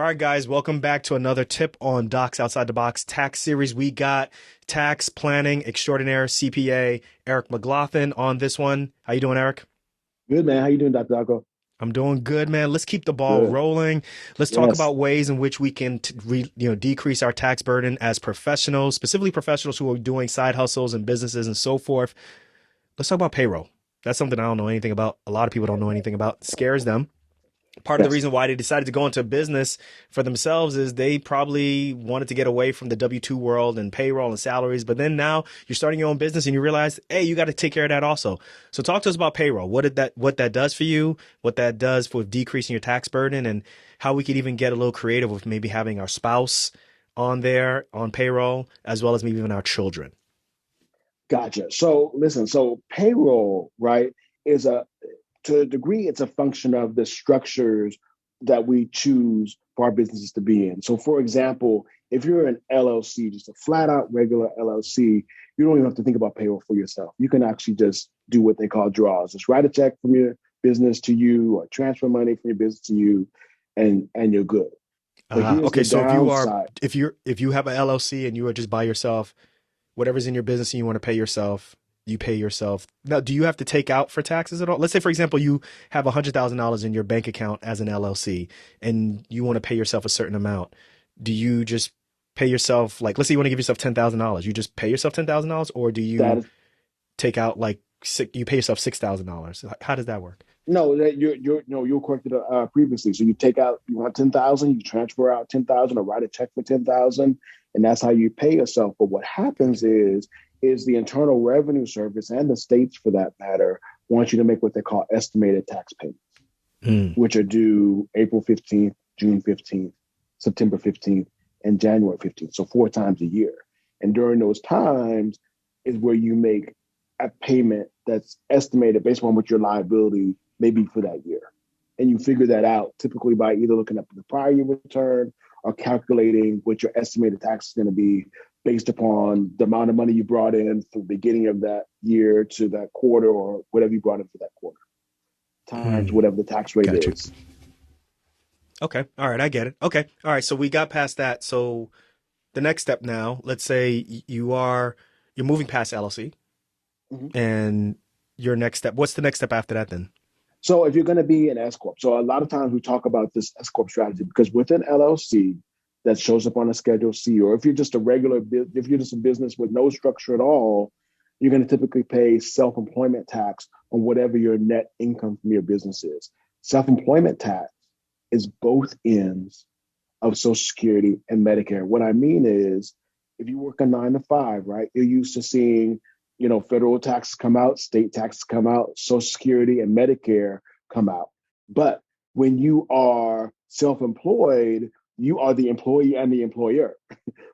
All right, guys, welcome back to another tip on Docs Outside the Box tax series. We got tax planning extraordinaire CPA Eric McGlothen on this one. How you doing, Eric? Good man. How you doing, Dr. Alco? I'm doing good, man. Let's keep the ball Good. rolling. Let's talk Yes. about ways in which we can, decrease our tax burden as professionals, specifically professionals who are doing side hustles and businesses and so forth. Let's talk about payroll. That's something I don't know anything about. A lot of people don't know anything about. It scares them. Part of the Yes. reason why they decided to go into business for themselves is they probably wanted to get away from the W-2 world and payroll and salaries. But then now you're starting your own business and you realize, hey, you got to take care of that also. So talk to us about payroll. What that does for you, what that does for decreasing your tax burden, and how we could even get a little creative with maybe having our spouse on there on payroll, as well as maybe even our children. Gotcha. So listen, so payroll, right, is to a degree, it's a function of the structures that we choose for our businesses to be in. So for example, if you're an LLC, just a flat out regular LLC, you don't even have to think about payroll for yourself. You can actually just do what they call draws. Just write a check from your business to you or transfer money from your business to you and you're good. But here's Okay, the so downside. if you have an LLC and you are just by yourself, whatever's in your business and you want to pay yourself, you pay yourself. Now, do you have to take out for taxes at all? Let's say, for example, you have $100,000 in your bank account as an LLC and you want to pay yourself a certain amount. Do you just pay yourself, like, let's say you want to give yourself $10,000, you just pay yourself $10,000, or do That you is take out like you pay yourself $6,000? How does that work? No, that you're no, you were corrected previously. So you take out, you want 10,000, you transfer out 10,000 or write a check for 10,000, and that's how you pay yourself. But what happens Okay. is the Internal Revenue Service and the states, for that matter, want you to make what they call estimated tax payments, Mm, which are due April 15th, June 15th, September 15th, and January 15th. So four times a year. And during those times is where you make a payment that's estimated based on what your liability may be for that year. And you figure that out typically by either looking up the prior year return or calculating what your estimated tax is going to be based upon the amount of money you brought in from the beginning of that year to that quarter or whatever you brought in for that quarter times mm, whatever the tax rate got you. is. Okay. All right. I get it. Okay. All right. So we got past that. So the next step now, let's say you're moving past LLC Mhm. and your next step. What's the next step after that then? So if you're going to be an S corp, so a lot of times we talk about this S corp strategy because within LLC that shows up on a Schedule C, or if you're just a if you're just a business with no structure at all, you're going to typically pay self-employment tax on whatever your net income from your business is. Self-employment tax is both ends of Social Security and Medicare. What I mean is, if you work a 9 to 5, right, you're used to seeing, federal taxes come out, state taxes come out, Social Security and Medicare come out. But when you are self-employed, you are the employee and the employer.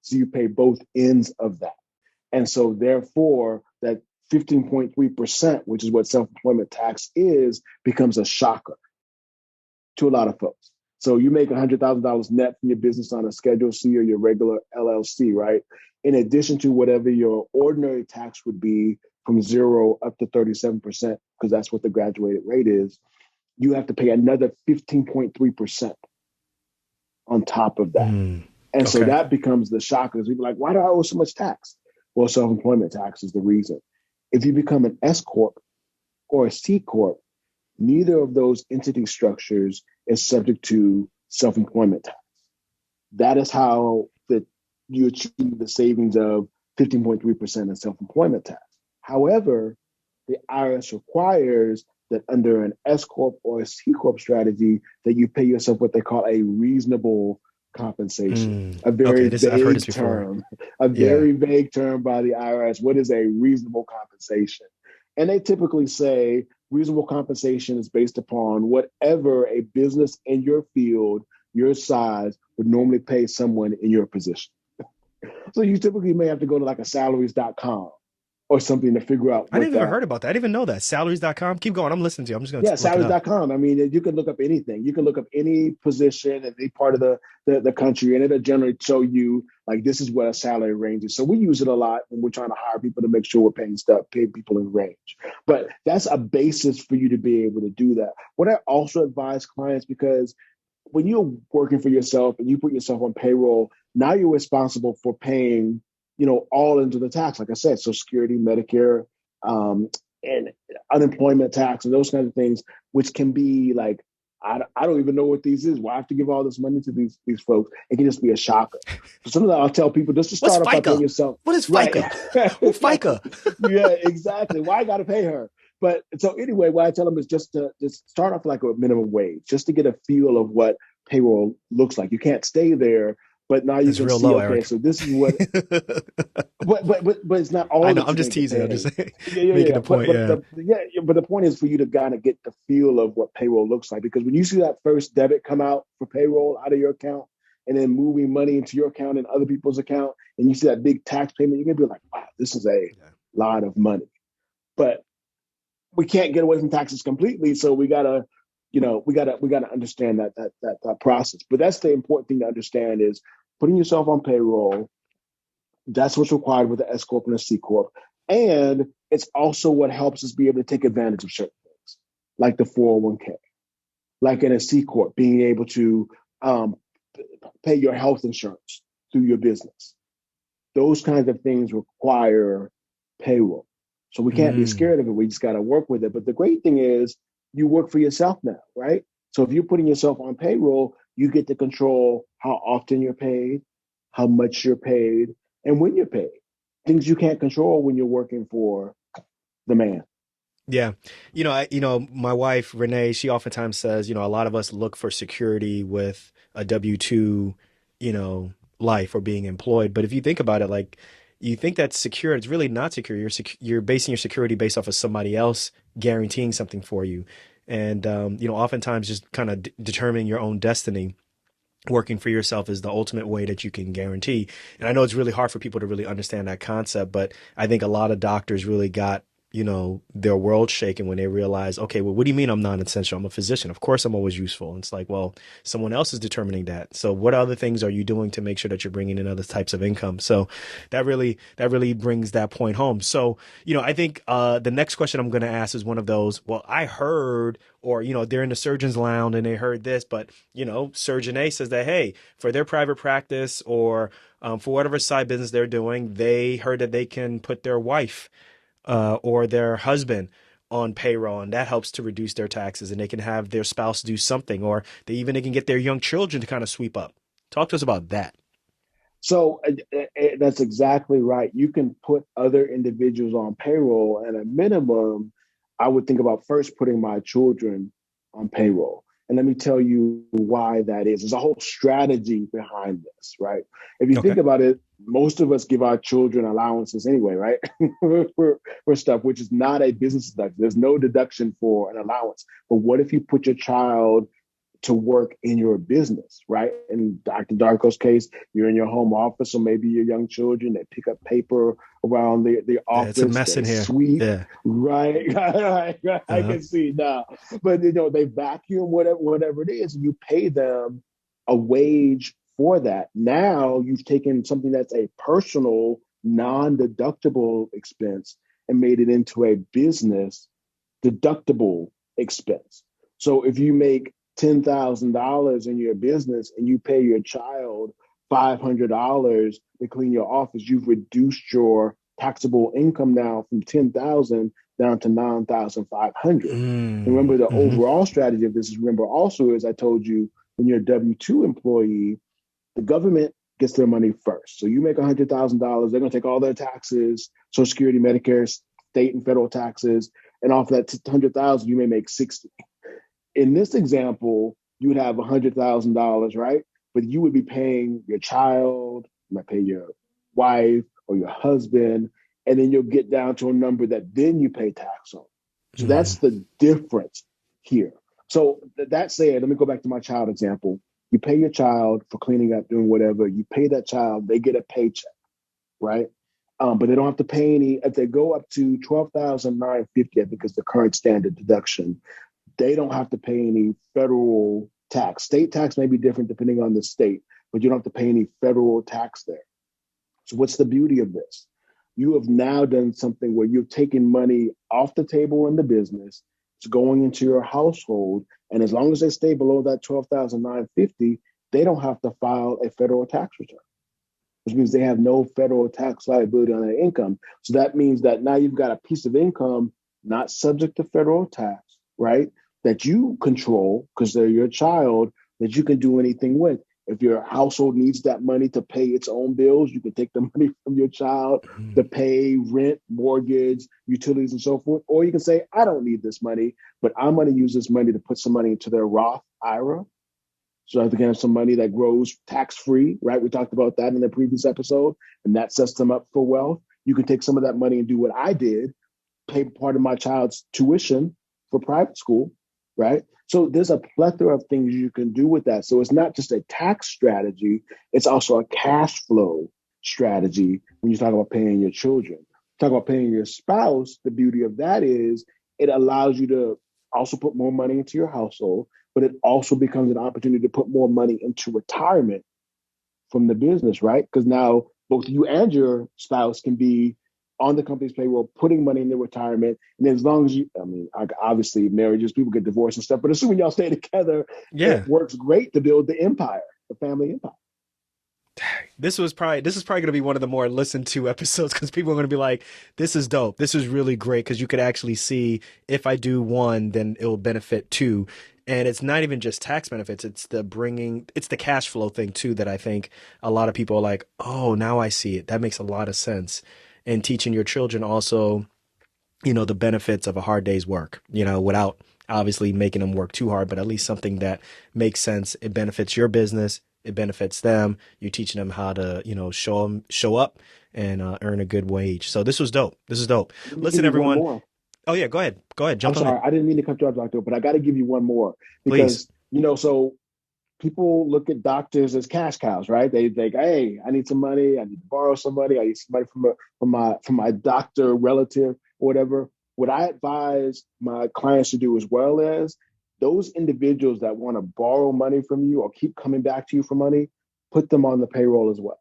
So you pay both ends of that. And so therefore, that 15.3%, which is what self-employment tax is, becomes a shocker to a lot of folks. So you make $100,000 net from your business on a Schedule C or your regular LLC, right? In addition to whatever your ordinary tax would be from 0 up to 37%, because that's what the graduated rate is, you have to pay another 15.3% on top of that. Mm, And so okay. that becomes the shocker. People are like, why do I owe so much tax? Well, self-employment tax is the reason. If you become an S Corp or a C Corp, neither of those entity structures is subject to self-employment tax. That is how you achieve the savings of 15.3% in self-employment tax. However, the IRS requires that under an S Corp or a C Corp strategy that you pay yourself what they call a reasonable compensation. Mm, A very okay. This I've heard this vague before. term, a Yeah. very vague term by the IRS. What is a reasonable compensation? And they typically say reasonable compensation is based upon whatever a business in your field, your size, would normally pay someone in your position. So you typically may have to go to like a salaries.com or something to figure out I what never even that. heard about that. I didn't even know that. Salaries.com. Keep going. I'm listening to you. I'm just going to Yeah, look it up. salaries.com. I mean, you can look up anything. You can look up any position in any part of the country, and it'll generally show you like this is what a salary range is. So we use it a lot when we're trying to hire people to make sure we're paying people in range. But that's a basis for you to be able to do that. What I also advise clients, because when you're working for yourself and you put yourself on payroll, now you're responsible for paying, all into the tax. Like I said, Social Security, Medicare, um, and unemployment tax and those kinds of things, which can be like, I don't even know what these is. Why I have to give all this money to these folks? It can just be a shocker. So sometimes I'll tell people just to What's start off by paying FICA? yourself. What is Right. FICA? Who FICA? Yeah, exactly. Why I got to pay her? But so anyway, what I tell them is just to just start off like a minimum wage, just to get a feel of what payroll looks like. You can't stay there, but now you It's can real see, low, okay, Eric. so this is what, but it's not I all know. that I'm you're just going to get teasing. I'm just paid. saying, Yeah, yeah, making yeah. a point. Yeah. But the point is for you to kind of get the feel of what payroll looks like, because when you see that first debit come out for payroll out of your account and then moving money into your account and other people's account, and you see that big tax payment, you're gonna be like, wow, this is a Yeah. lot of money. But we can't get away from taxes completely, so we gotta understand that process. But that's the important thing to understand is putting yourself on payroll. That's what's required with the S corp and the C corp, and it's also what helps us be able to take advantage of certain things, like the 401k, like in a C corp, being able to um, pay your health insurance through your business. Those kinds of things require payroll. So we can't be Mm, scared of it. We just got to work with it. But the great thing is you work for yourself now, right? So if you're putting yourself on payroll, you get to control how often you're paid, how much you're paid, and when you're paid. Things you can't control when you're working for the man. yeah. My wife, Renee, she oftentimes says, a lot of us look for security with a W-2, life or being employed. But if you think about it, like you think that's secure, it's really not secure. You're basing your security based off of somebody else guaranteeing something for you. And, oftentimes just kind of determining your own destiny. Working for yourself is the ultimate way that you can guarantee. And I know it's really hard for people to really understand that concept, but I think a lot of doctors really got, their world shaken when they realize, okay, well, what do you mean I'm non-essential? I'm a physician. Of course I'm always useful. And it's like, well, someone else is determining that. So what other things are you doing to make sure that you're bringing in other types of income? So that really brings that point home. So, I think the next question I'm going to ask is one of those, well, I heard, or, they're in the surgeon's lounge and they heard this, but Surgeon A says that, hey, for their private practice or for whatever side business they're doing, they heard that they can put their wife or their husband on payroll, and that helps to reduce their taxes, and they can have their spouse do something, or they can get their young children to kind of sweep up. Talk to us about that. So that's exactly right. You can put other individuals on payroll at a minimum. I would think about first putting my children on payroll. And let me tell you why that is. There's a whole strategy behind this, right? If you Okay. think about it, most of us give our children allowances anyway, right? for stuff, which is not a business deduction. There's no deduction for an allowance. But what if you put your child to work in your business, right? In Dr. Darko's case, you're in your home office, or maybe your young children, they pick up paper around the Yeah, it's a office, mess they in here. sweep, Yeah. right? I Uh-huh. can see now. But they vacuum, whatever it is, and you pay them a wage for that. Now you've taken something that's a personal, non-deductible expense and made it into a business deductible expense. So if you make $10,000 in your business and you pay your child $500 to clean your office, you've reduced your taxable income now from 10,000 down to 9,500. Remember, the Mm-hmm. overall strategy of this is, remember also, as I told you, when you're a W-2 employee, the government gets their money first. So you make $100,000, they're going to take all their taxes, Social Security, Medicare, state and federal taxes, and off that 100,000, you may make 60. In this example, you would have $100,000, right? But you would be paying your child, you might pay your wife or your husband, and then you'll get down to a number that then you pay tax on. So Mm-hmm. that's the difference here. So that said, let me go back to my child example. You pay your child for cleaning up, doing whatever. You pay that child, they get a paycheck, right? But they don't have to pay any. If they go up to 12,950, I think is the current standard deduction, they don't have to pay any federal tax. State tax may be different depending on the state, but you don't have to pay any federal tax there. So what's the beauty of this? You have now done something where you've taken money off the table in the business. It's going into your household, And as long as they stay below that 12,950, they don't have to file a federal tax return, which means they have no federal tax liability on their income. So that means that now you've got a piece of income not subject to federal tax, right? That you control because they're your child, that you can do anything with. If your household needs that money to pay its own bills, you can take the money from your child to pay rent, mortgage, utilities, and so forth. Or you can say, I don't need this money, but I'm going to use this money to put some money into their Roth IRA. So I have to get some money that grows tax-free, right? We talked about that in the previous episode, and that sets them up for wealth. You can take some of that money and do what I did, pay part of my child's tuition for private school, right? So there's a plethora of things you can do with that. So it's not just a tax strategy, it's also a cash flow strategy when you talk about paying your children. Talk about paying your spouse, the beauty of that is it allows you to also put more money into your household, but it also becomes an opportunity to put more money into retirement from the business, right? Because now both you and your spouse can be on the company's payroll, putting money in their retirement. And as long as you, I mean, obviously marriages, people get divorced and stuff, but assuming y'all stay together, Yeah. it works great to build the empire, the family empire. This is probably going to be one of the more listened to episodes because people are going to be like, this is dope. This is really great because you could actually see if I do one, then it will benefit two. And it's not even just tax benefits. It's the cash flow thing too that I think a lot of people are like, oh, now I see it. That makes a lot of sense. And teaching your children also, the benefits of a hard day's work, without obviously making them work too hard, but at least something that makes sense. It benefits your business. It benefits them. You're teaching them how to, show up and earn a good wage. So this was dope. This is dope. Let me give Listen, you one everyone. more. Oh yeah, go ahead. Go ahead. I'm Jump on it, sorry, I didn't mean to cut you off, doctor, but I got to give you one more please. because, so people look at doctors as cash cows, right? They think, hey, I need some money. I need to borrow some money. I need somebody from my doctor relative or whatever. What I advise my clients to do as well as those individuals that want to borrow money from you or keep coming back to you for money, put them on the payroll as well.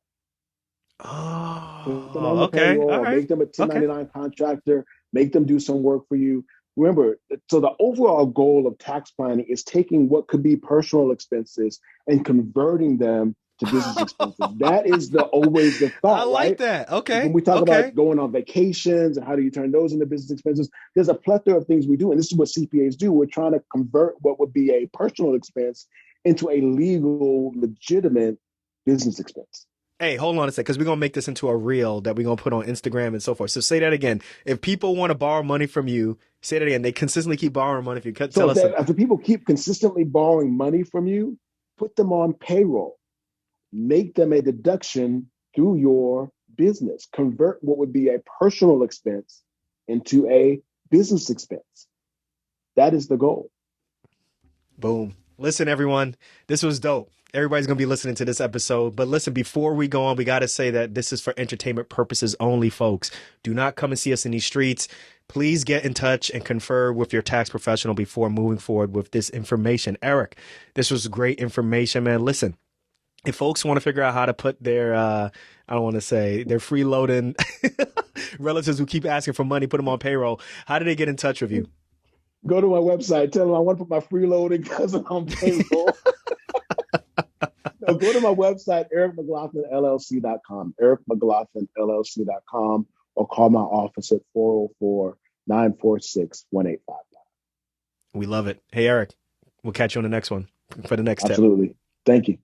Put them on Oh, the okay. payroll All or right. make them a Okay. 1099 contractor, make them do some work for you. Remember, so the overall goal of tax planning is taking what could be personal expenses and converting them to business expenses. That is always the I thought, like right? that. When Okay. we talk Okay. about going on vacations and how do you turn those into business expenses, there's a plethora of things we do. And this is what CPAs do. We're trying to convert what would be a personal expense into a legal, legitimate business expense. Hey, hold on a sec, because we're gonna make this into a reel that we're gonna put on Instagram and so forth. So say that again. If people want to borrow money from you, say that again. They consistently keep borrowing money. If you So tell us, if the people keep consistently borrowing money from you, put them on payroll, make them a deduction through your business, convert what would be a personal expense into a business expense. That is the goal. boom. Listen, everyone, this was dope. Everybody's going to be listening to this episode. But listen, before we go on, we got to say that this is for entertainment purposes only, folks. Do not come and see us in these streets. Please get in touch and confer with your tax professional before moving forward with this information. Eric, this was great information, man. Listen, if folks want to figure out how to put their, I don't want to say, their freeloading relatives who keep asking for money, put them on payroll, how do they get in touch with you? Go to my website, tell them I want to put my freeloading cousin on payroll. No, go to my website, ericmcglothenllc.com, ericmcglothenllc.com, or call my office at 404-946-1859. We love it. Hey, Eric, we'll catch you on the next one for the next tip. Absolutely. Thank you.